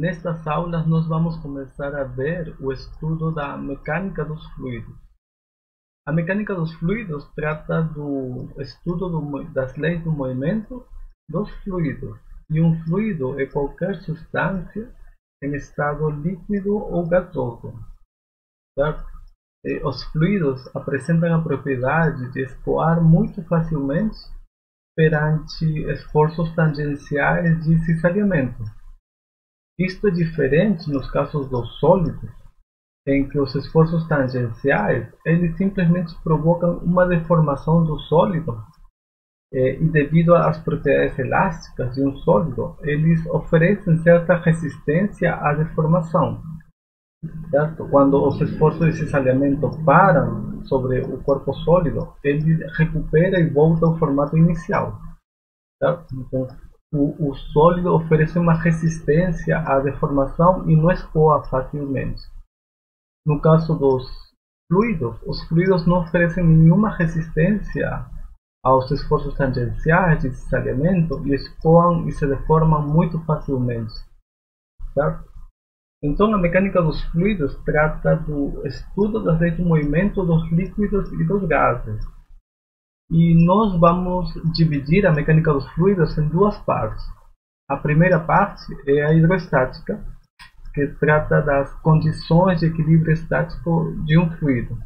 Nestas aulas nós vamos começar a ver o estudo da mecânica dos fluidos. A mecânica dos fluidos trata do estudo das leis do movimento dos fluidos. E um fluido é qualquer substância em estado líquido ou gasoso. Certo? Os fluidos apresentam a propriedade de escoar muito facilmente perante esforços tangenciais de cisalhamento. Isto é diferente nos casos dos sólidos, em que os esforços tangenciais eles simplesmente provocam uma deformação do sólido e devido às propriedades elásticas de um sólido, eles oferecem certa resistência à deformação. Certo? Quando os esforços de cisalhamento param sobre o corpo sólido, ele recupera e volta ao formato inicial. Certo? Então, o sólido oferece uma resistência à deformação e não escoa facilmente. No caso dos fluidos, os fluidos não oferecem nenhuma resistência aos esforços tangenciais de cisalhamento e escoam e se deformam muito facilmente. Certo? Então, a mecânica dos fluidos trata do estudo das leis do movimento dos líquidos e dos gases. E nós vamos dividir a mecânica dos fluidos em duas partes. A primeira parte é a hidrostática, que trata das condições de equilíbrio estático de um fluido.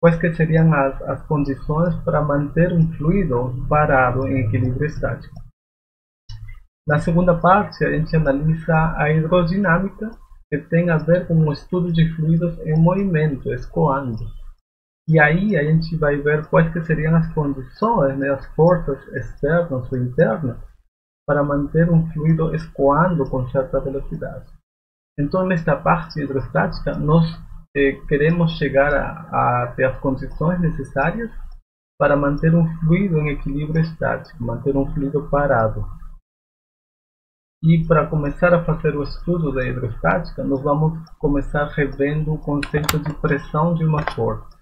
Quais que seriam as condições para manter um fluido parado em equilíbrio estático? Na segunda parte, a gente analisa a hidrodinâmica, que tem a ver com o estudo de fluidos em movimento, escoando. E aí a gente vai ver quais que seriam as condições, né, as forças externas ou internas, para manter um fluido escoando com certa velocidade. Então, nesta parte hidrostática, nós queremos chegar a ter as condições necessárias para manter um fluido em equilíbrio estático, manter um fluido parado. E para começar a fazer o estudo da hidrostática, nós vamos começar revendo o conceito de pressão de uma força.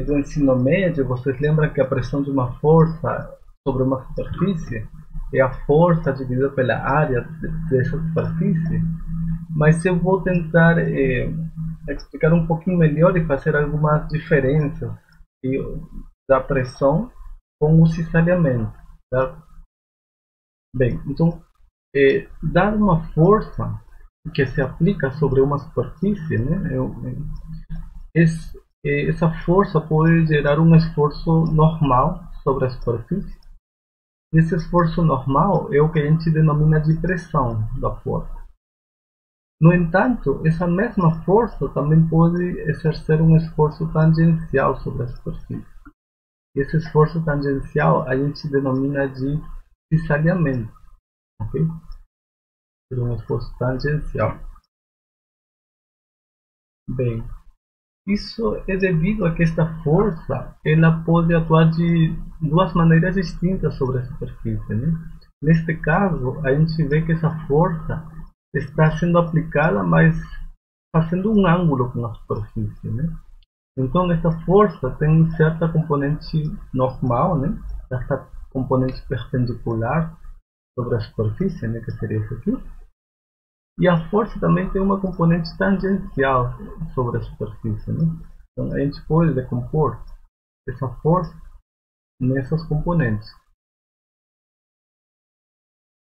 Do ensino médio, vocês lembram que a pressão de uma força sobre uma superfície é a força dividida pela área dessa superfície? Mas eu vou tentar explicar um pouquinho melhor e fazer algumas diferenças da pressão com o cisalhamento. Tá? Bem, então, dar uma força que se aplica sobre uma superfície, né, essa força pode gerar um esforço normal sobre a superfície. Esse esforço normal é o que a gente denomina de pressão da força. No entanto, essa mesma força também pode exercer um esforço tangencial sobre a superfície. Esse esforço tangencial a gente denomina de cisalhamento. Okay? Um esforço tangencial. Bem, isso é devido a que esta força ela pode atuar de duas maneiras distintas sobre a superfície. Né? Neste caso, a gente vê que essa força está sendo aplicada, mas fazendo um ângulo com a superfície. Né? Então, essa força tem certa componente normal, né? Essa componente perpendicular sobre a superfície, né? Que seria isso aqui. E a força também tem uma componente tangencial sobre a superfície. Né? Então, a gente pode decompor essa força nessas componentes.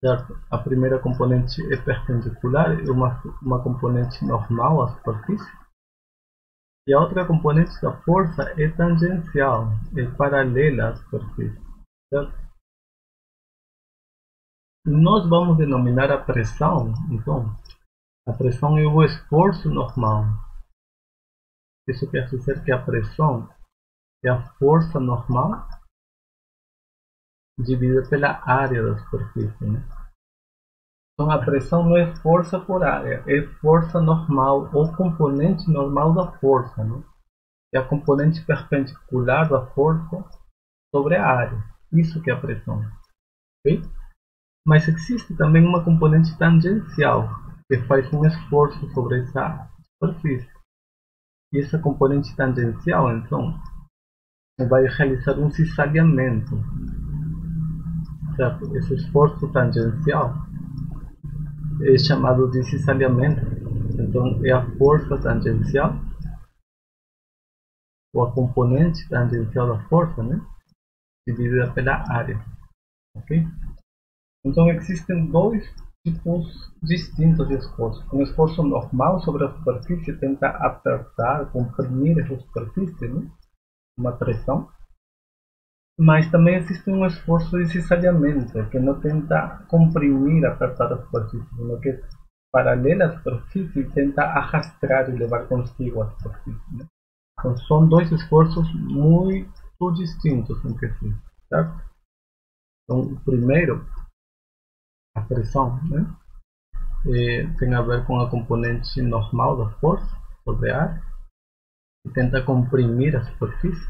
Certo? A primeira componente é perpendicular, é uma componente normal à superfície. E a outra componente da força é tangencial, é paralela à superfície. Certo? Nós vamos denominar a pressão, então, a pressão é o esforço normal. Isso quer dizer que a pressão é a força normal dividida pela área da superfície. Né? Então, a pressão não é força por área, é força normal ou componente normal da força. Né? É a componente perpendicular da força sobre a área. Isso que é a pressão. Okay? Mas existe também uma componente tangencial, que faz um esforço sobre essa superfície. E essa componente tangencial, então, vai realizar um cisalhamento. Certo? Esse esforço tangencial é chamado de cisalhamento. Então é a força tangencial, ou a componente tangencial da força, né? Dividida pela área. Ok? Então existem dois tipos distintos de esforço. Um esforço normal sobre a superfície tenta apertar, comprimir essa superfície, né? Uma pressão. Mas também existe um esforço de cisalhamento, que não tenta comprimir, apertar a superfície, sino que paralela à superfície tenta arrastrar e levar consigo a superfície. Né? Então são dois esforços muito distintos entre si. Certo? Então o primeiro, a pressão, né? Tem a ver com a componente normal da força sobre a área, e tenta comprimir a superfície.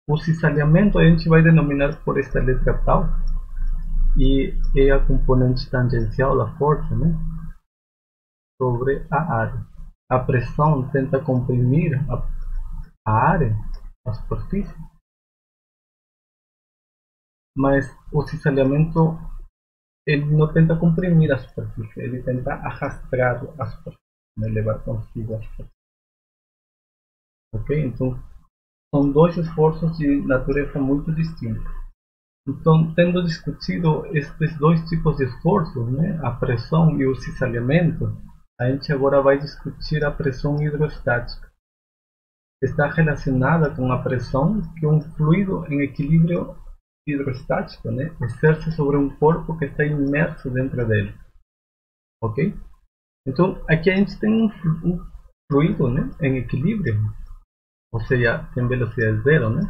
O cisalhamento a gente vai denominar por esta letra tal, e é a componente tangencial da força, né, sobre a área. A pressão tenta comprimir a área, a superfície, mas o cisalhamento ele não tenta comprimir a superfície, ele tenta arrastrar a superfície, né, levar consigo a superfície. Ok? Então, são dois esforços de natureza muito distinta. Então, tendo discutido estes dois tipos de esforços, né, a pressão e o cisalhamento, a gente agora vai discutir a pressão hidrostática. Está relacionada com a pressão que um fluido em equilíbrio hidrostático, né, exerce sobre um corpo que está imerso dentro dele. Ok? Então, aqui a gente tem um fluido, né, em equilíbrio, ou seja, tem velocidade zero, né?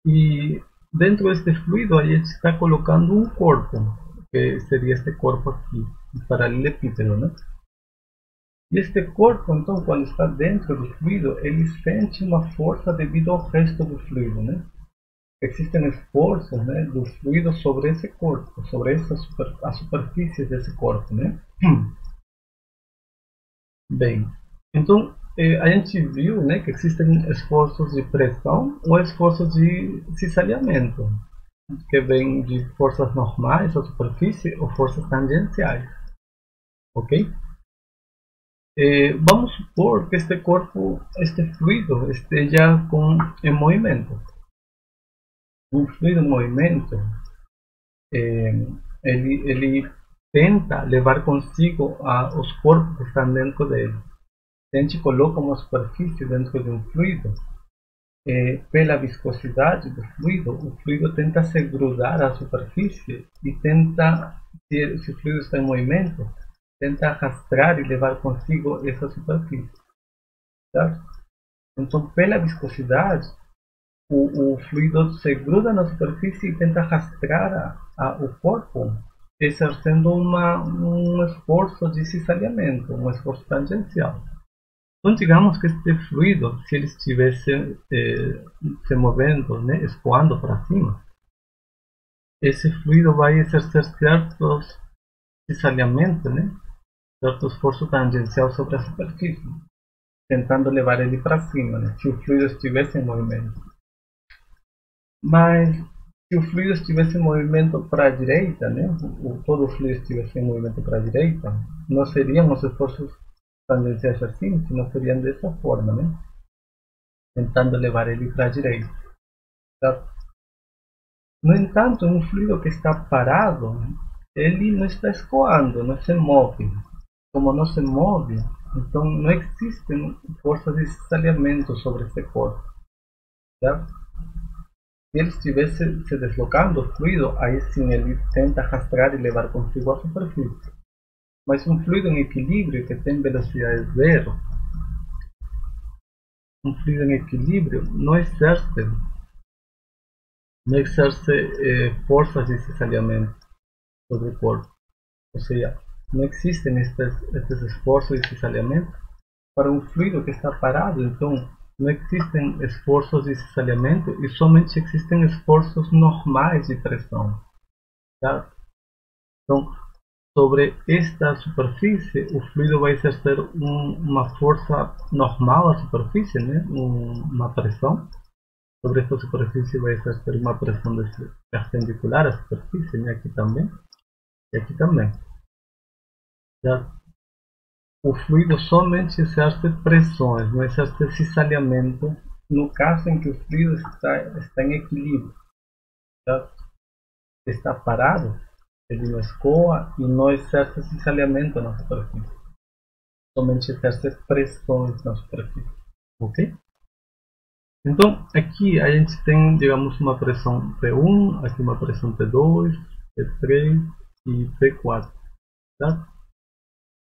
E dentro deste fluido a gente está colocando um corpo, que seria este corpo aqui, um paralelepípedo, né? E este corpo, então, quando está dentro do fluido, ele sente uma força devido ao resto do fluido, né? Existem esforços, né, do fluido sobre esse corpo, sobre a superfície desse corpo, né? Bem, então a gente viu, né, que existem esforços de pressão ou esforços de cisalhamento, que vêm de forças normais à superfície ou forças tangenciais, ok? Vamos supor que este corpo, este fluido, esteja em movimento. Um fluido em movimento, ele tenta levar consigo os corpos que estão dentro dele. Se a gente coloca uma superfície dentro de um fluido, pela viscosidade do fluido, o fluido tenta se grudar à superfície e tenta, se o fluido está em movimento, tenta arrastrar e levar consigo essa superfície. Certo? Então, pela viscosidade, o fluido se gruda na superfície e tenta arrastrar o corpo, exercendo um esforço de cisalhamento, um esforço tangencial. Então, digamos que este fluido, se ele estivesse se movendo, né, escoando para cima, esse fluido vai exercer certos cisalhamento, né, certo esforço tangencial sobre a superfície, tentando levar ele para cima, né, se o fluido estivesse em movimento. Mas se o fluido estivesse em movimento para a direita, né, todo o fluido estivesse em movimento para a direita, não seriam os esforços tangenciais assim, senão seriam dessa forma, né, tentando levar ele para a direita. Certo? No entanto, um fluido que está parado, ele não está escoando, não se move. Como não se move, então não existem forças de cisalhamento sobre esse corpo. Certo? Se ele estivesse se deslocando o fluido, aí sim ele tenta arrastar e levar consigo a superfície. Mas um fluido em equilíbrio que tem velocidade zero, um fluido em equilíbrio não exerce forças de cisalhamento sobre o corpo. Ou seja, não existem estes esforços de cisalhamento para um fluido que está parado. Então, não existem esforços de cisalhamento e somente existem esforços normais de pressão. Tá? Então, sobre esta superfície, o fluido vai exercer uma força normal à superfície, né? Uma pressão. Sobre esta superfície vai exercer uma pressão perpendicular à superfície, né? Aqui também. E aqui também. Certo? O fluido somente exerce pressões, não exerce cisalhamento no caso em que o fluido está em equilíbrio. Certo? Está parado, ele não escoa e não exerce cisalhamento na superfície. Somente exerce pressões na superfície. Ok? Então, aqui a gente tem, digamos, uma pressão P1, aqui uma pressão P2, P3 e P4. Tá?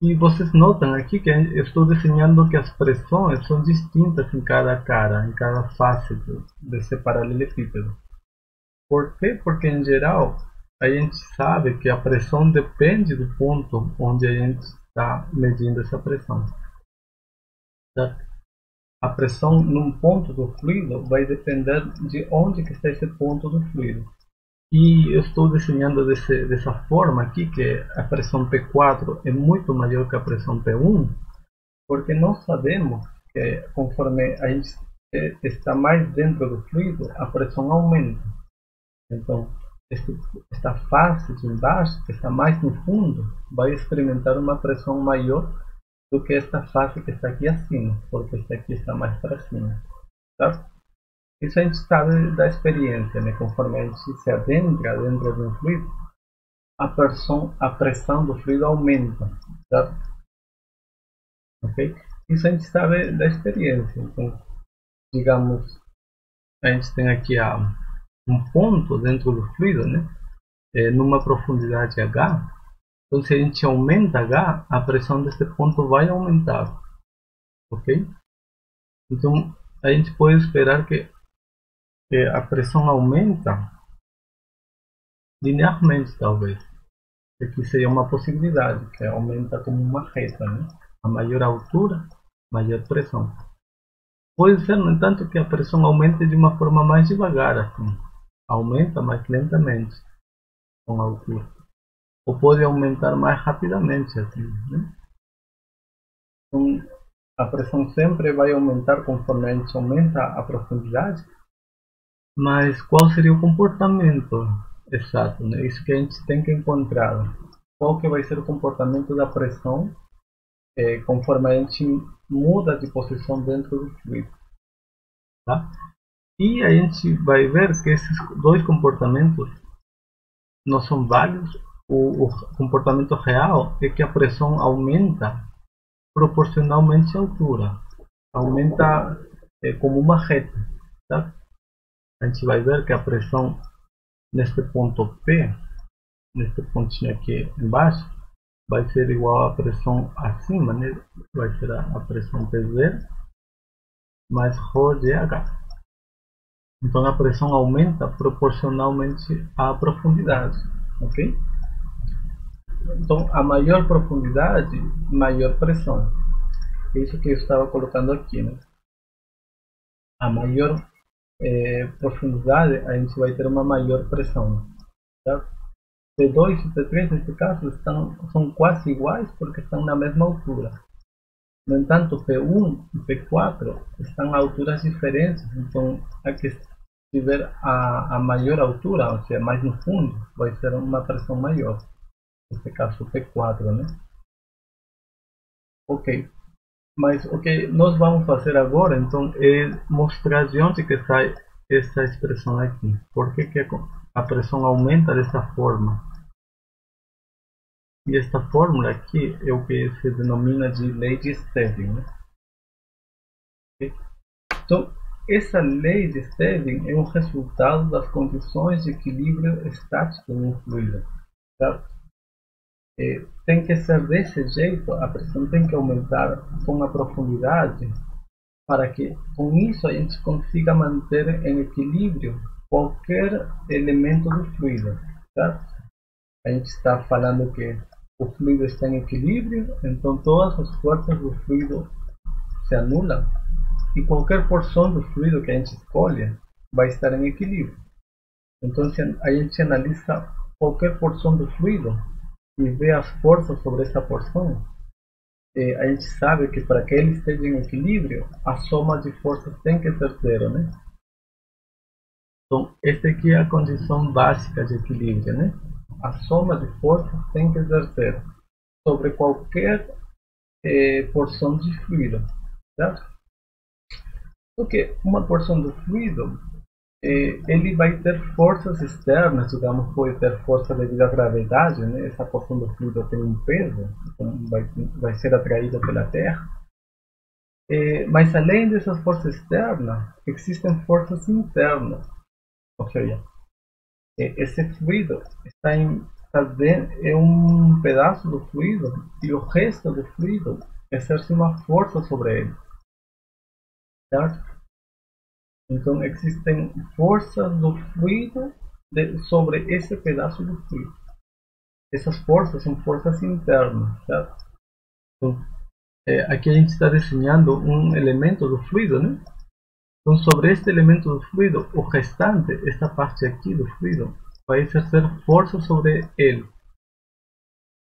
E vocês notam aqui que eu estou desenhando que as pressões são distintas em cada cara, em cada face desse paralelepípedo. Por quê? Porque, em geral, a gente sabe que a pressão depende do ponto onde a gente está medindo essa pressão. Certo? A pressão num ponto do fluido vai depender de onde que está esse ponto do fluido. E eu estou desenhando dessa forma aqui, que a pressão P4 é muito maior que a pressão P1, porque nós sabemos que conforme a gente está mais dentro do fluido, a pressão aumenta. Então, esta face de embaixo, que está mais no fundo, vai experimentar uma pressão maior do que esta face que está aqui acima, porque esta aqui está mais para cima. Tá? Isso a gente sabe da experiência, né? Conforme a gente se adentra dentro de um fluido, a pressão do fluido aumenta. Tá? Okay? Isso a gente sabe da experiência. Então, digamos, a gente tem aqui um ponto dentro do fluido, né? Numa profundidade H. Então, se a gente aumenta H, a pressão desse ponto vai aumentar. Ok? Então, a gente pode esperar que a pressão aumenta linearmente, talvez. Aqui seria uma possibilidade, que aumenta como uma reta, né? A maior altura, maior pressão. Pode ser, no entanto, que a pressão aumente de uma forma mais devagar, assim. Aumenta mais lentamente com a altura. Ou pode aumentar mais rapidamente, assim, né? Então, a pressão sempre vai aumentar conforme a gente aumenta a profundidade. Mas qual seria o comportamento exato, né? Isso que a gente tem que encontrar. Qual que vai ser o comportamento da pressão conforme a gente muda de posição dentro do fluido. Tá? E a gente vai ver que esses dois comportamentos não são válidos. O comportamento real é que a pressão aumenta proporcionalmente à altura. Aumenta como uma reta. Tá? A gente vai ver que a pressão neste ponto P, neste pontinho aqui embaixo, vai ser igual à pressão acima, né? Vai ser a pressão P0 mais ρ de H. Então a pressão aumenta proporcionalmente à profundidade, ok? Então a maior profundidade, maior pressão. É isso que eu estava colocando aqui, né? A maior profundidade, a gente vai ter uma maior pressão, certo? P2 e P3 nesse caso são quase iguais porque estão na mesma altura. No entanto, P1 e P4 estão a alturas diferentes, então a que tiver a maior altura, ou seja, mais no fundo, vai ser uma pressão maior. Nesse caso, P4, né? Ok. Mas o que nós vamos fazer agora, então, é mostrar de onde que sai essa expressão aqui. Por que a pressão aumenta dessa forma? E esta fórmula aqui é o que se denomina de lei de Stevin, né? Então, essa lei de Stevin é um resultado das condições de equilíbrio estático de um fluido. Certo? Tem que ser desse jeito, a pressão tem que aumentar com a profundidade para que com isso a gente consiga manter em equilíbrio qualquer elemento do fluido. Certo? A gente está falando que o fluido está em equilíbrio, então todas as forças do fluido se anulam e qualquer porção do fluido que a gente escolhe vai estar em equilíbrio. Então, se a gente analisa qualquer porção do fluido e vê as forças sobre essa porção, a gente sabe que para que ele esteja em equilíbrio, a soma de forças tem que ser zero, né? Então, esta aqui é a condição básica de equilíbrio, né? a soma de forças tem que exercer sobre qualquer porção de fluido, certo? Porque uma porção do fluido, ele vai ter forças externas, digamos, pode ter força devido à gravidade, né? Essa porção do fluido tem um peso, então vai ser atraída pela Terra. Mas além dessas forças externas, existem forças internas, ou seja, esse fluido é um pedaço do fluido e o resto do fluido exerce uma força sobre ele, certo? Então existem forças do fluido sobre esse pedaço do fluido. Essas forças são forças internas, certo? Então, aqui a gente está desenhando um elemento do fluido, né? Então, sobre este elemento do fluido, o restante, esta parte aqui do fluido, vai exercer força sobre ele,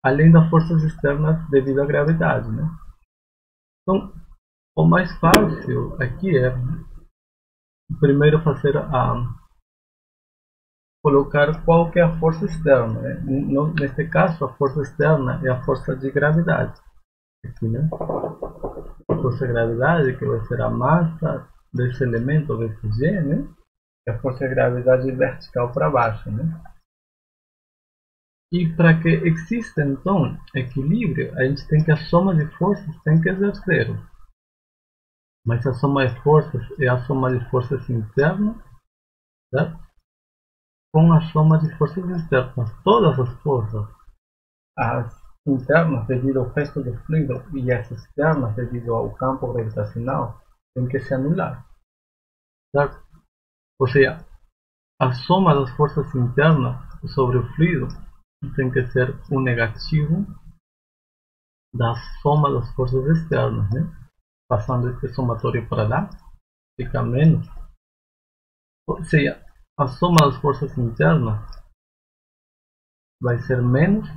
além das forças externas devido à gravidade, né? Então, o mais fácil aqui é primeiro fazer colocar qual que é a força externa, né? Neste caso, a força externa é a força de gravidade, aqui, né? A força de gravidade, que vai ser a massa desse elemento, desse G, né? E a força de gravidade vertical para baixo, né? E para que exista, então, equilíbrio, a gente tem que a soma de forças tem que ser zero. Mas a soma de forças é a soma de forças internas, certo? Com a soma de forças externas. Todas as forças, as internas devido ao resto do fluido e as externas devido ao campo gravitacional, têm que se anular, certo? Ou seja, a soma das forças internas sobre o fluido tem que ser o negativo da soma das forças externas, né? Passando este somatório para lá, fica menos. Ou seja, a soma das forças internas vai ser menos.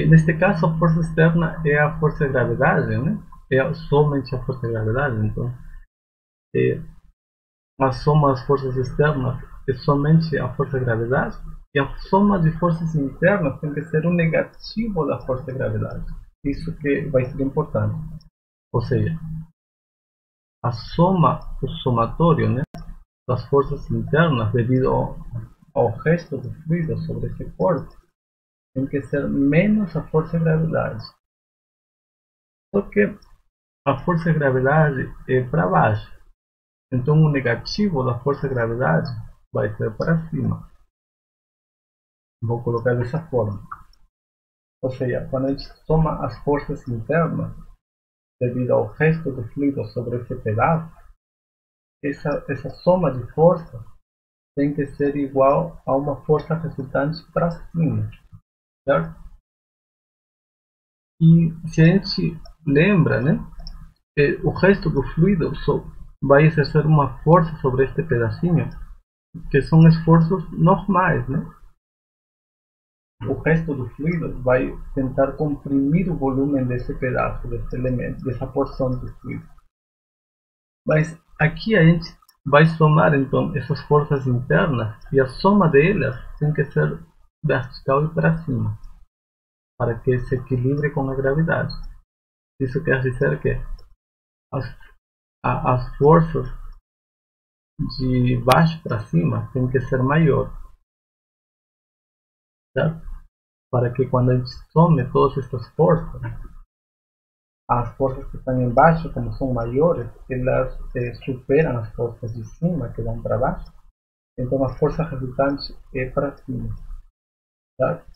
Neste caso, a força externa é a força de gravidade, né? É somente a força de gravidade. Então, a soma das forças externas é somente a força de gravidade. E a soma de forças internas tem que ser o negativo da força de gravidade. Isso que vai ser importante. Ou seja, a soma, o somatório, né, das forças internas devido ao resto do fluido sobre esse corpo tem que ser menos a força de gravidade. Porque a força de gravidade é para baixo. Então o negativo da força de gravidade vai ser para cima. Vou colocar dessa forma. Ou seja, quando a gente soma as forças internas devido ao resto do fluido sobre esse pedaço, essa soma de força tem que ser igual a uma força resultante para cima, certo? E se a gente lembra, né, o resto do fluido só vai exercer uma força sobre este pedacinho, que são esforços normais, né? O resto do fluido vai tentar comprimir o volume desse pedaço, desse elemento, dessa porção do fluido. Mas aqui a gente vai somar então essas forças internas e a soma delas tem que ser vertical e para cima, para que se equilibre com a gravidade. Isso quer dizer que as, as forças de baixo para cima têm que ser maior, certo? Para que quando a gente some todas estas forças, as forças que estão embaixo, como são maiores, elas superam as forças de cima que vão para baixo. Então a força resultante é para cima, certo?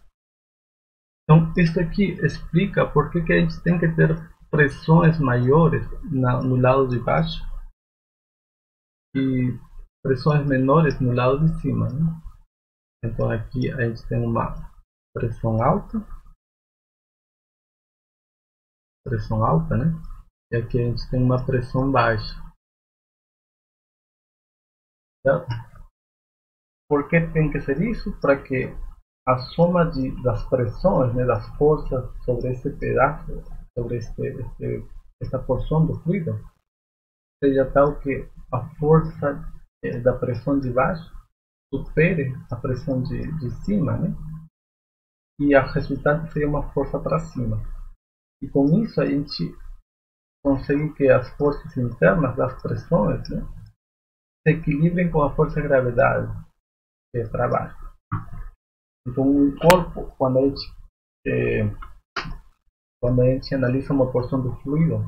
Então isso aqui explica por que a gente tem que ter pressões maiores no lado de baixo e pressões menores no lado de cima, né? Então aqui a gente tem uma pressão alta, né? E aqui a gente tem uma pressão baixa, certo? Por que tem que ser isso? Para que a soma das pressões, né, das forças sobre esse pedaço, sobre esta porção do fluido, seja tal que a força da pressão de baixo supere a pressão de cima, né? e a resultante seria uma força para cima. E com isso a gente consegue que as forças internas das pressões, né, se equilibrem com a força de gravidade, que é para baixo. Então, um corpo, eh, quando a gente analisa uma porção do fluido,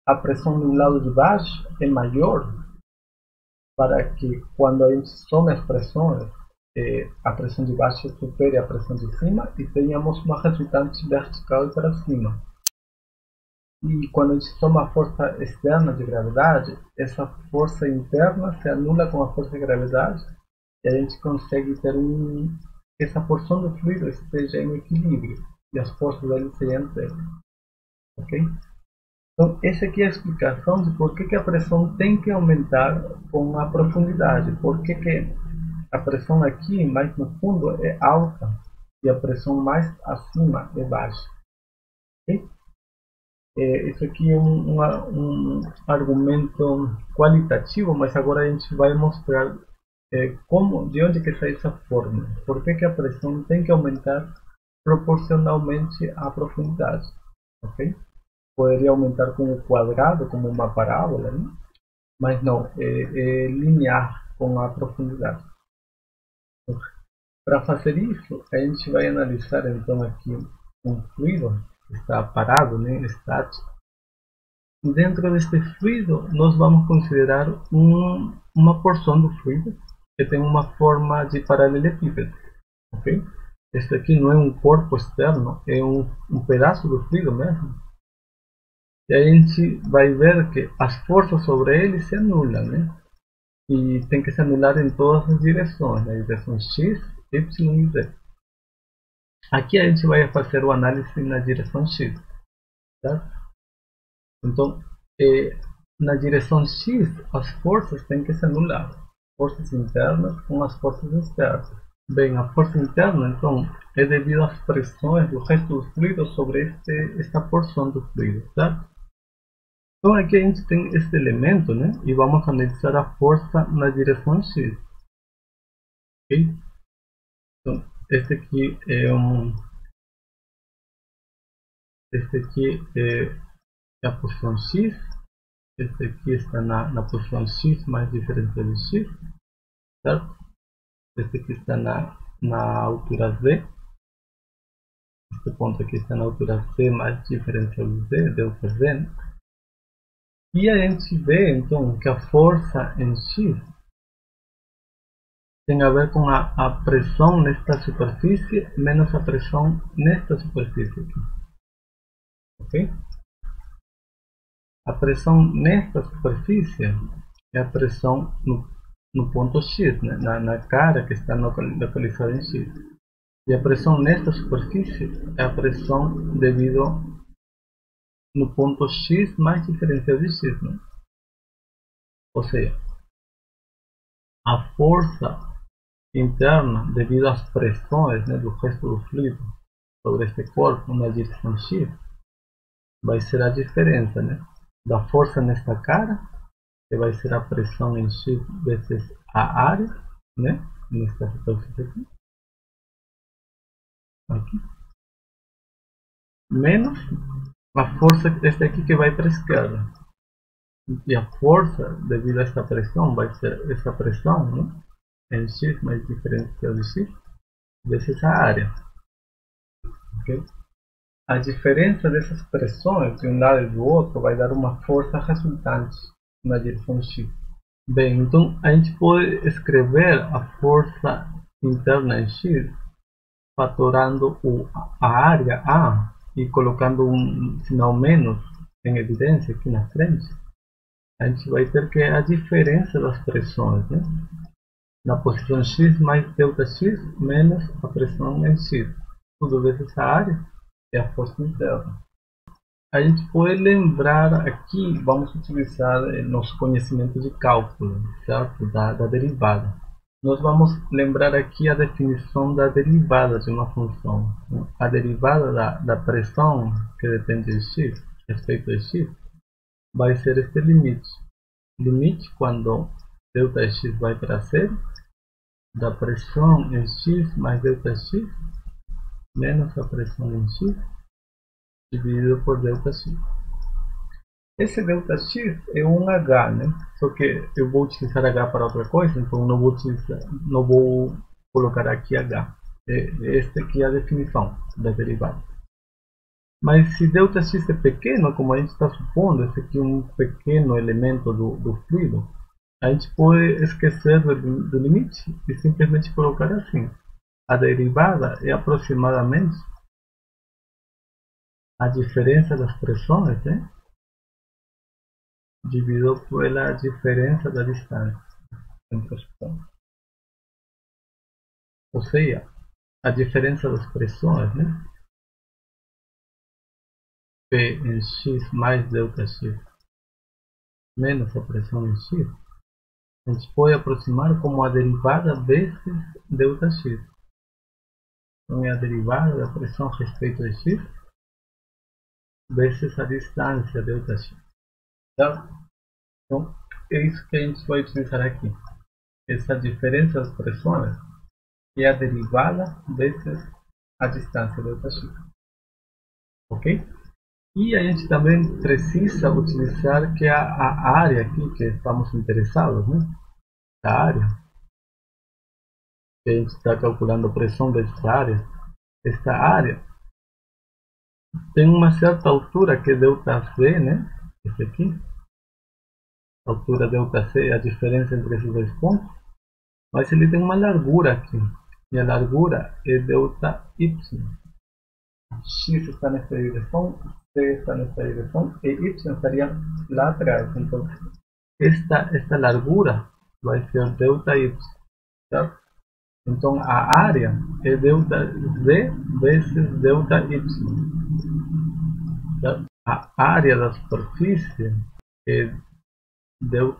a pressão no lado de baixo é maior para que quando a gente some as pressões, a pressão de baixo supere a pressão de cima e tenhamos uma resultante vertical para cima. E quando a gente soma a força externa de gravidade, essa força interna se anula com a força de gravidade e a gente consegue ter que essa porção do fluido esteja em equilíbrio e as forças dele sejam zero. Ok? Então, essa aqui é a explicação de por que a pressão tem que aumentar com a profundidade. Por que a pressão aqui, mais no fundo, é alta e a pressão mais acima é baixa. Okay? Isso aqui é um argumento qualitativo, mas agora a gente vai mostrar de onde que sai essa fórmula. Por que a pressão tem que aumentar proporcionalmente à profundidade. Ok? Poderia aumentar com o quadrado, como uma parábola, né? Mas não, é linear com a profundidade. Para fazer isso, a gente vai analisar então aqui um fluido que está parado, né, estático. E dentro deste fluido, nós vamos considerar uma porção do fluido que tem uma forma de paralelepípedo. Okay? Este aqui não é um corpo externo, é um pedaço do fluido mesmo. E a gente vai ver que as forças sobre ele se anulam, né? E tem que se anular em todas as direções, na direção X, Y e Z. Aqui a gente vai fazer o análise na direção X. Tá? Então, na direção X, as forças têm que se anular. Forças internas com as forças externas. Bem, a força interna, então, é devido às pressões do resto do fluido sobre esta porção do fluido. Tá? Então aqui a gente tem este elemento, né? E vamos analisar a força na direção X. Ok? Então, este aqui é a posição X. Este aqui está na posição X mais diferencial de X. Certo? Este aqui está na altura Z. Este ponto aqui está na altura C mais diferencial de Z, delta Z. Né? E a gente vê então que a força em X tem a ver com a pressão nesta superfície menos a pressão nesta superfície aqui. Ok? A pressão nesta superfície é a pressão no ponto X, né? na cara que está localizada em X. E a pressão nesta superfície é a pressão devido no ponto X mais diferencial de X. Né? Ou seja, a força interna devido às pressões, né, do resto do fluido sobre este corpo na direção X vai ser a diferença, né, da força nesta cara, que vai ser a pressão em X vezes a área, né, nesta superfície aqui, menos a força esta aqui que vai para a esquerda. E a força devido a esta pressão vai ser essa pressão, né, em X mais diferencial de X vezes a área. Okay? A diferença dessas pressões de um lado e do outro vai dar uma força resultante na direção X. Bem, então a gente pode escrever a força interna em X fatorando a área A e colocando um sinal menos em evidência aqui na frente. A gente vai ter que a diferença das pressões, né? Na posição X mais delta X menos a pressão em X. Tudo vezes a área é a força interna. A gente pode lembrar aqui, vamos utilizar nosso conhecimento de cálculo, certo? Da derivada. Nós vamos lembrar aqui a definição da derivada de uma função. A derivada da pressão que depende de x, respeito de x, vai ser este limite. Limite quando delta x vai para zero da pressão em X mais ΔX menos a pressão em X dividido por ΔX. Esse ΔX é um H, né? Só que eu vou utilizar H para outra coisa, então não vou colocar aqui H. Esta aqui é a definição da derivada. Mas se ΔX é pequeno, como a gente está supondo, esse aqui é um pequeno elemento do fluido, a gente pode esquecer do limite e simplesmente colocar assim. A derivada é aproximadamente a diferença das pressões, né? Dividido pela diferença da distância entre os pontos. Ou seja, a diferença das pressões, né? P em X mais ΔX menos a pressão em X, a gente pode aproximar como a derivada vezes ΔX. Então é a derivada da pressão a respeito de X vezes a distância ΔX. Tá? Então é isso que a gente vai utilizar aqui. Essa diferença das pressões é a derivada vezes a distância ΔX. Ok? E a gente também precisa utilizar que a área aqui que estamos interessados, né? A área que a gente está calculando a pressão dessa área. Esta área tem uma certa altura que é ΔC, né? Esse aqui. A altura ΔC é a diferença entre esses dois pontos. Mas ele tem uma largura aqui. E a largura é ΔY. X está nessa direção, C está nessa direção e Y estaria lá atrás. Então, esta largura vai ser ΔY. Certo? Então, a área é ΔZ vezes ΔY. Certo? A área da superfície é ΔY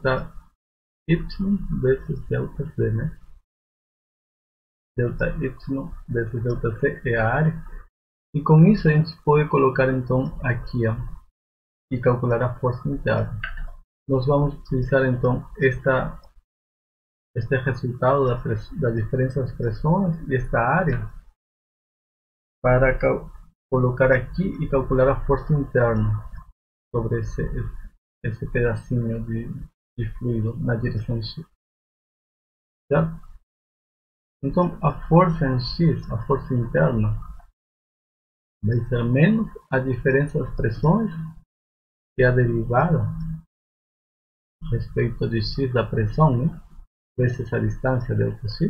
vezes ΔZ, né? ΔY vezes ΔC é a área. E com isso a gente pode colocar então aqui, ó, e calcular a força interna. Nós vamos utilizar então este resultado da diferença das pressões e esta área para colocar aqui e calcular a força interna sobre esse pedacinho de fluido na direção X. Certo? Então a força em X, a força interna, vai ser menos a diferença das pressões, que é a derivada a respeito de X da pressão, né? Vezes a distância ΔX,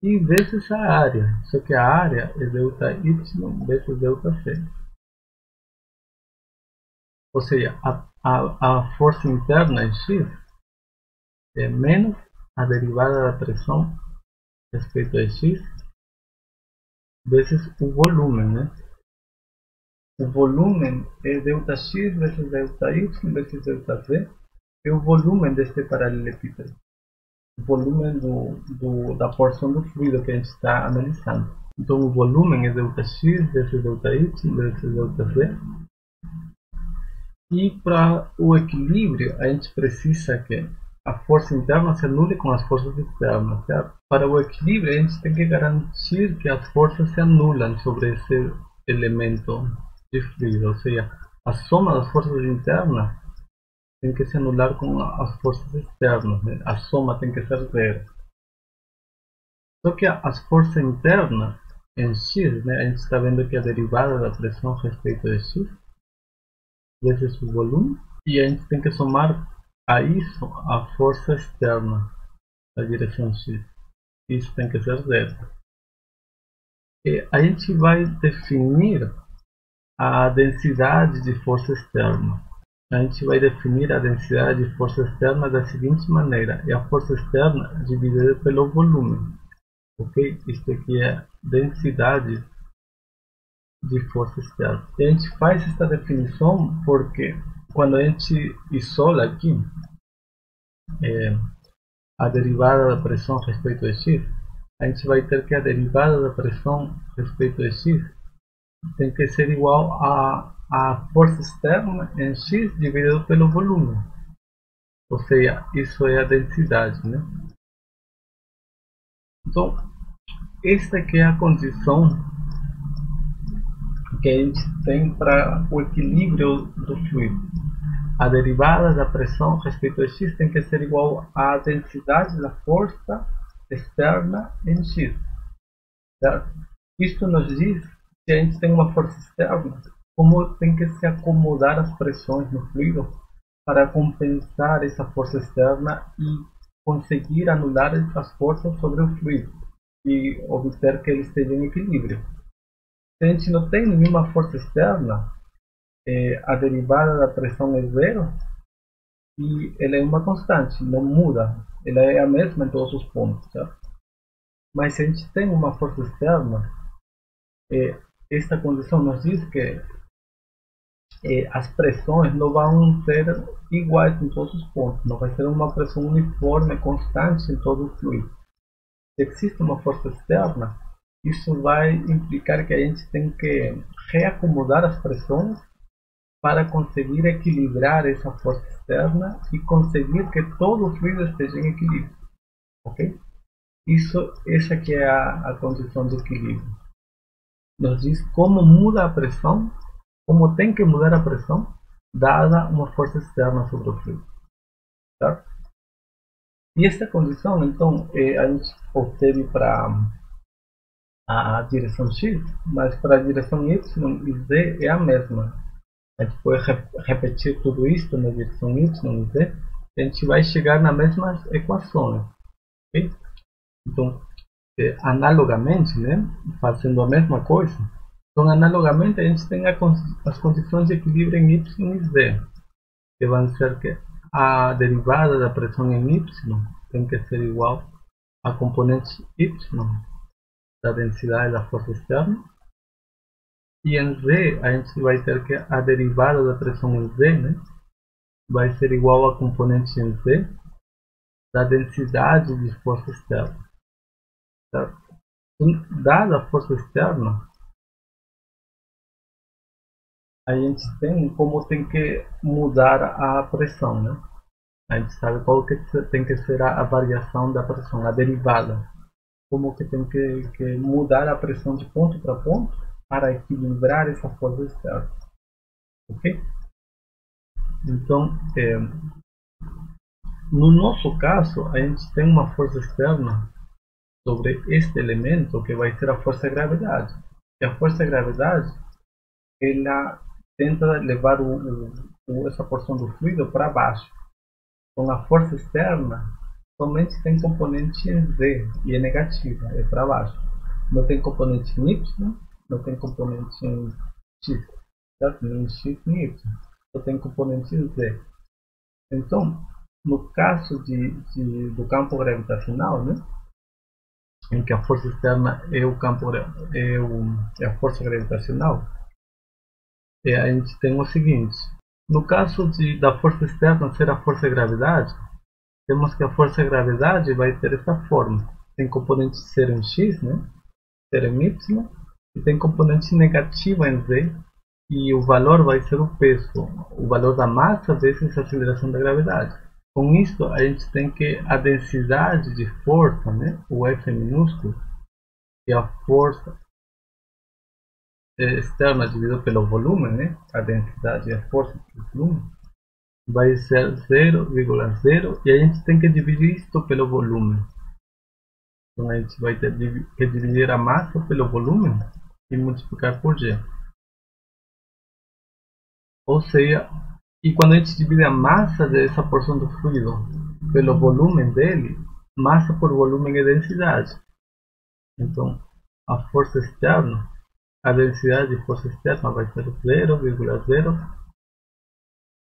e vezes a área, só que a área é ΔY vezes ΔC. Ou seja, a força interna em X é menos a derivada da pressão a respeito de X vezes o volume, né? O volume é ΔX vezes ΔY vezes ΔZ, é o volume deste paralelepípedo. O volume da porção do fluido que a gente está analisando. Então o volume é ΔX vezes ΔY vezes ΔZ. E para o equilíbrio a gente precisa que a força interna se anule com as forças externas. Certo? Para o equilíbrio a gente tem que garantir que as forças se anulam sobre esse elemento de fluido. Ou seja, a soma das forças internas tem que se anular com as forças externas, né? A soma tem que ser zero. Só que as forças internas em X, né, a gente está vendo que a derivada da pressão a respeito de X vezes o volume, e a gente tem que somar a isso a força externa da direção X. Isso tem que ser zero. E a gente vai definir a densidade de força externa. A gente vai definir a densidade de força externa da seguinte maneira: é a força externa dividida pelo volume. Ok? Isto aqui é densidade de força externa. E a gente faz esta definição porque quando a gente isola aqui a derivada da pressão a respeito de X, a gente vai ter que a derivada da pressão a respeito de X tem que ser igual a força externa em X dividido pelo volume. Ou seja, isso é a densidade, né? Então, esta aqui é a condição que a gente tem para o equilíbrio do fluido. A derivada da pressão respeito a x tem que ser igual à densidade da força externa em x. Certo? Isto nos diz que a gente tem uma força externa, como tem que se acomodar as pressões no fluido para compensar essa força externa e conseguir anular essas forças sobre o fluido e obter que ele esteja em equilíbrio. Se a gente não tem nenhuma força externa, a derivada da pressão é zero e ela é uma constante, não muda, ela é a mesma em todos os pontos. Certo? Mas se a gente tem uma força externa, esta condição nos diz que as pressões não vão ser iguais em todos os pontos, não vai ser uma pressão uniforme, constante em todo o fluido. Se existe uma força externa, isso vai implicar que a gente tem que reacomodar as pressões para conseguir equilibrar essa força externa e conseguir que todo o fluido esteja em equilíbrio. Ok? Essa aqui é a condição de equilíbrio. Nos diz como muda a pressão, como tem que mudar a pressão, dada uma força externa sobre o fluido. Certo? E esta condição, então, a gente obteve para a direção x, mas para a direção y e z é a mesma. A gente pode repetir tudo isso na direção y e z, e a gente vai chegar nas mesmas equações. Okay? Então, analogamente, né, fazendo a mesma coisa, então analogamente a gente tem as condições de equilíbrio em y e z, que vão ser que a derivada da pressão em y tem que ser igual a componente y da densidade da força externa, e em z a gente vai ter que a derivada da pressão em z, né, vai ser igual a componente em z da densidade de força externa. Certo? Dada a força externa, a gente tem como tem que mudar a pressão, né? A gente sabe qual que tem que ser a variação da pressão, a derivada. Como que tem que mudar a pressão de ponto para ponto para equilibrar essa força externa. Ok? Então, no nosso caso, a gente tem uma força externa sobre este elemento que vai ser a força-gravidade. E a força-gravidade, ela tenta levar essa porção do fluido para baixo. Então a força externa somente tem componente em Z e é negativa, é para baixo. Não tem componente em Y, não tem componente em X, certo? Nem em X nem em Y. Só tem componente em Z. Então, no caso do campo gravitacional, né, em que a força externa é a força gravitacional, a gente tem o seguinte: no caso da força externa ser a força-gravidade, temos que a força-gravidade vai ter essa forma. Tem componente zero em x, né? Zero em y, e tem componente negativa em z, e o valor vai ser o peso, o valor da massa vezes a aceleração da gravidade. Com isso, a gente tem que a densidade de força, né? O F minúsculo, que é a força externa dividido pelo volume, né? A densidade é a força pelo volume, vai ser 0,0 e a gente tem que dividir isto pelo volume. Então a gente vai ter que dividir a massa pelo volume e multiplicar por G. Ou seja, e quando a gente divide a massa dessa porção do fluido pelo volume dele, massa por volume é densidade. Então a força externa, a densidade de força externa vai ser 0,0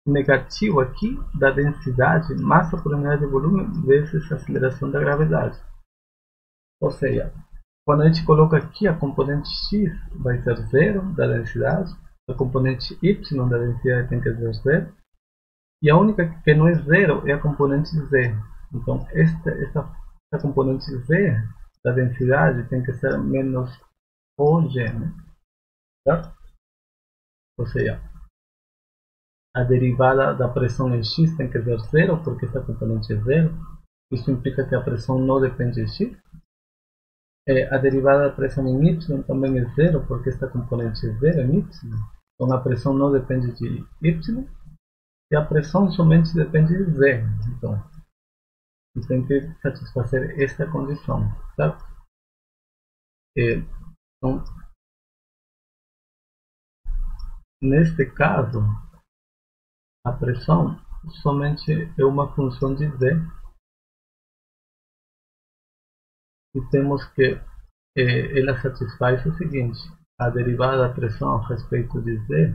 negativo aqui da densidade, massa por unidade de volume vezes a aceleração da gravidade. Ou seja, quando a gente coloca aqui a componente x vai ser 0 da densidade, a componente y da densidade tem que ser 0, e a única que não é 0 é a componente z. Então essa componente z da densidade tem que ser menos OG, né? Certo? Ou seja, a derivada da pressão em x tem que ser 0, porque essa componente é 0. Isso implica que a pressão não depende de x. A derivada da pressão em Y também é zero, porque esta componente é zero em Y. Então a pressão não depende de Y e a pressão somente depende de Z. Então, você tem que satisfazer esta condição, certo? Então, neste caso, a pressão somente é uma função de Z e temos que ela satisfaz o seguinte: a derivada da pressão a respeito de Z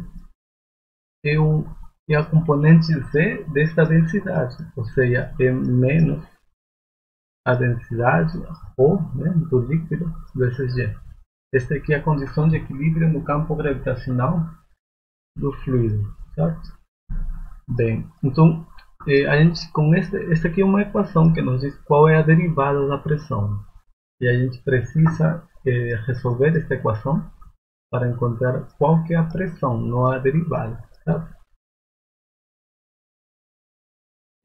é, é a componente Z desta densidade, ou seja, é menos a densidade ou, né, do líquido vezes G. Esta aqui é a condição de equilíbrio no campo gravitacional do fluido, certo? Bem, então a gente com esta aqui é uma equação que nos diz qual é a derivada da pressão e a gente precisa resolver esta equação para encontrar qual que é a pressão, não a derivada, certo?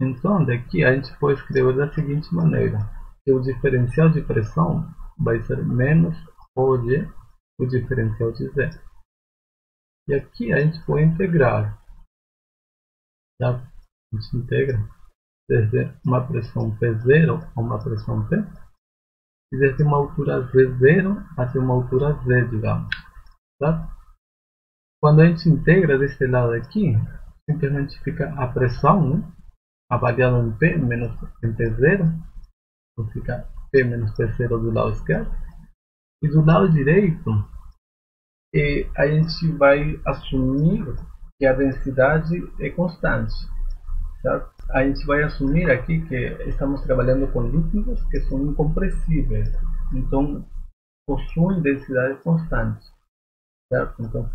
Então daqui a gente pode escrever da seguinte maneira: que o diferencial de pressão vai ser menos OG o diferencial de Z. E aqui a gente pode integrar, tá? A gente integra desde uma pressão P0 a uma pressão P, e desde uma altura Z0 até uma altura Z, digamos. Tá? Quando a gente integra deste lado aqui, simplesmente fica a pressão, né, avaliada em P menos em P0, então fica P menos P0 do lado esquerdo, e do lado direito a gente vai assumir que a densidade é constante. Certo? A gente vai assumir aqui que estamos trabalhando com líquidos que são incompressíveis, então possuem densidade constante, certo? Então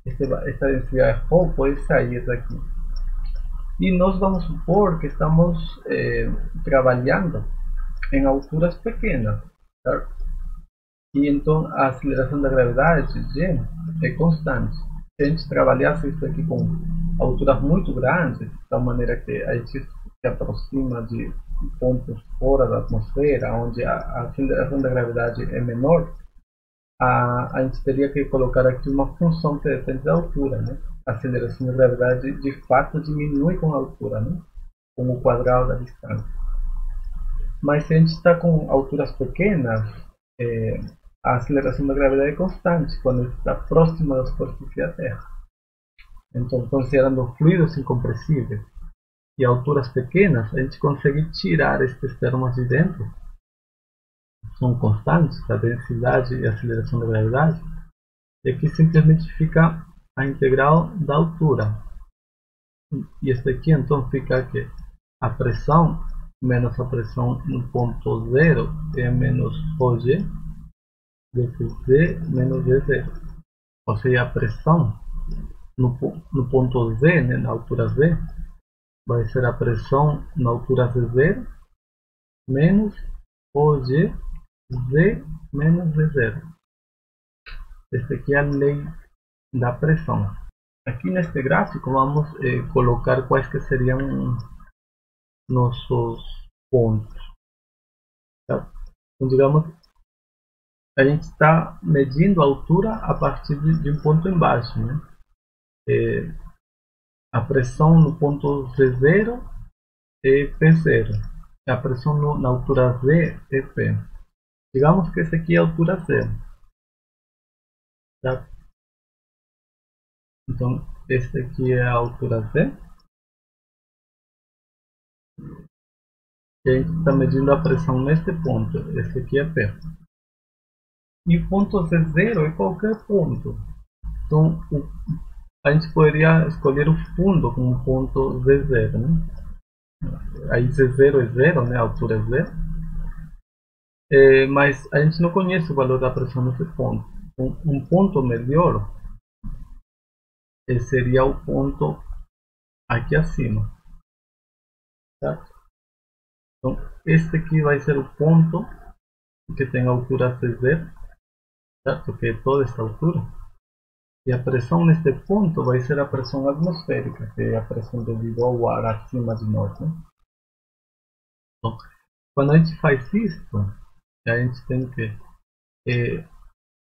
esta densidade ρ pode sair daqui. E nós vamos supor que estamos trabalhando em alturas pequenas, certo? E então a aceleração da gravidade G é constante. Se a gente trabalhasse isso aqui com alturas muito grandes, de tal maneira que a gente se aproxima de pontos fora da atmosfera, onde a aceleração da gravidade é menor, a gente teria que colocar aqui uma função que depende da altura, né? A aceleração da gravidade de fato diminui com a altura, né? Com o quadrado da distância. Mas se a gente está com alturas pequenas, a aceleração da gravidade é constante quando está próxima da superfície da Terra. Então, considerando fluidos incompressíveis e alturas pequenas, a gente consegue tirar estes termos de dentro. São constantes, a densidade e a aceleração da gravidade. E aqui simplesmente fica a integral da altura. E este aqui então fica que a pressão menos a pressão no ponto zero é menos OG vezes Z menos Z0. Ou seja, a pressão no ponto Z, né, na altura Z, vai ser a pressão na altura Z0 menos OG Z menos Z0. Esta aqui é a lei da pressão. Aqui neste gráfico vamos colocar quais que seriam nossos pontos. Tá? Então, digamos, a gente está medindo a altura a partir de um ponto embaixo, né? A pressão no ponto Z0 é P0. A pressão na altura Z é P. Digamos que essa aqui é a altura Z. Tá? Então, esta aqui é a altura Z. E a gente está medindo a pressão neste ponto. Esse aqui é P. E o ponto Z0 é qualquer ponto. Então, a gente poderia escolher o fundo como ponto Z0. Né? Aí Z0 é 0, né? A altura é 0. Mas a gente não conhece o valor da pressão nesse ponto. Um ponto melhor seria o ponto aqui acima. Certo? Então, este aqui vai ser o ponto que tem a altura C0, certo? Que é toda esta altura. E a pressão neste ponto vai ser a pressão atmosférica, que é a pressão devido ao ar acima de nós. Né? Então, quando a gente faz isso, a gente tem que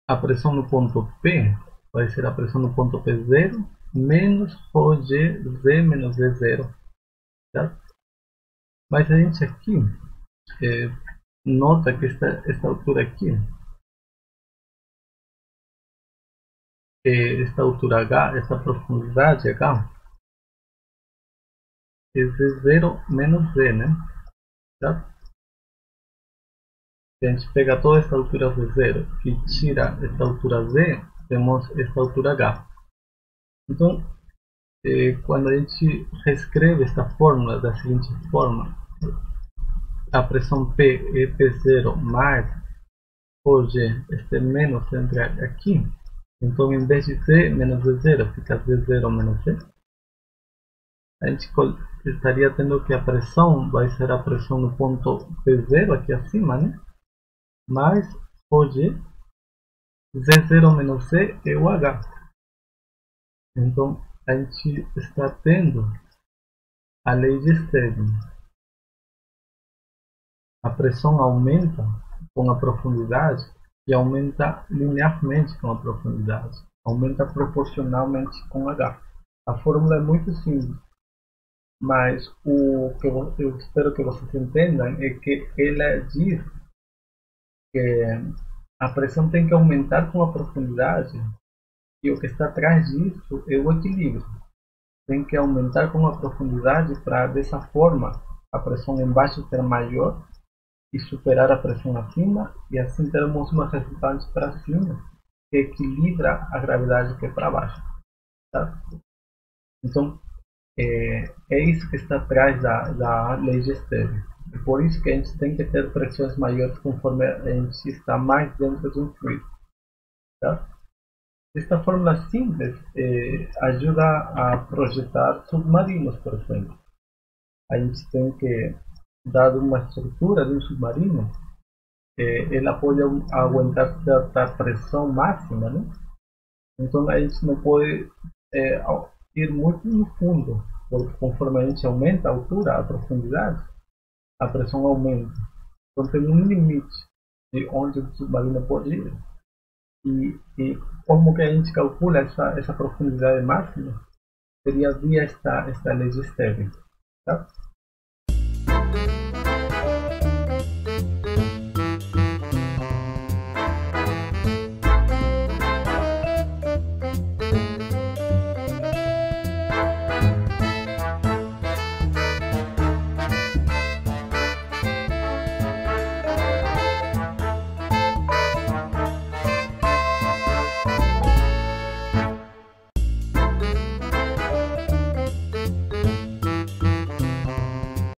a pressão no ponto P vai ser a pressão no ponto P0 menos ρgz menos Z0. Tá? Mas a gente aqui nota que esta altura aqui, esta altura H, esta profundidade H, é Z0 menos Z, né? Tá? Se a gente pega toda esta altura Z0 e tira esta altura Z, temos esta altura H. Então, quando a gente reescreve esta fórmula da seguinte forma, a pressão P é P0 mais G, este menos entra aqui, então em vez de Z menos Z0 fica Z0 menos Z. A gente estaria tendo que a pressão vai ser a pressão no ponto P0 aqui acima, né? Mais G, Z0 menos Z é o H. Então a gente está tendo a lei de Stevin. A pressão aumenta com a profundidade e aumenta linearmente com a profundidade. Aumenta proporcionalmente com H. A fórmula é muito simples, mas o que eu espero que vocês entendam é que ela diz que a pressão tem que aumentar com a profundidade e o que está atrás disso é o equilíbrio. Tem que aumentar com a profundidade para, dessa forma, a pressão embaixo ser maior e superar a pressão acima, e assim termos uma resultante para cima que equilibra a gravidade que é para baixo. Tá? Então, é isso que está atrás da lei de Stevin. É por isso que a gente tem que ter pressões maiores conforme a gente está mais dentro de um fluido. Tá? Esta fórmula simples ajuda a projetar submarinos, por exemplo. A gente tem que, dado uma estrutura de um submarino, ela pode aguentar certa pressão máxima, né? Então a gente não pode ir muito no fundo, porque conforme a gente aumenta a altura, a profundidade, a pressão aumenta. Então tem um limite de onde o submarino pode ir. E como que a gente calcula essa profundidade máxima? Seria via esta lei de Stevin. Tá?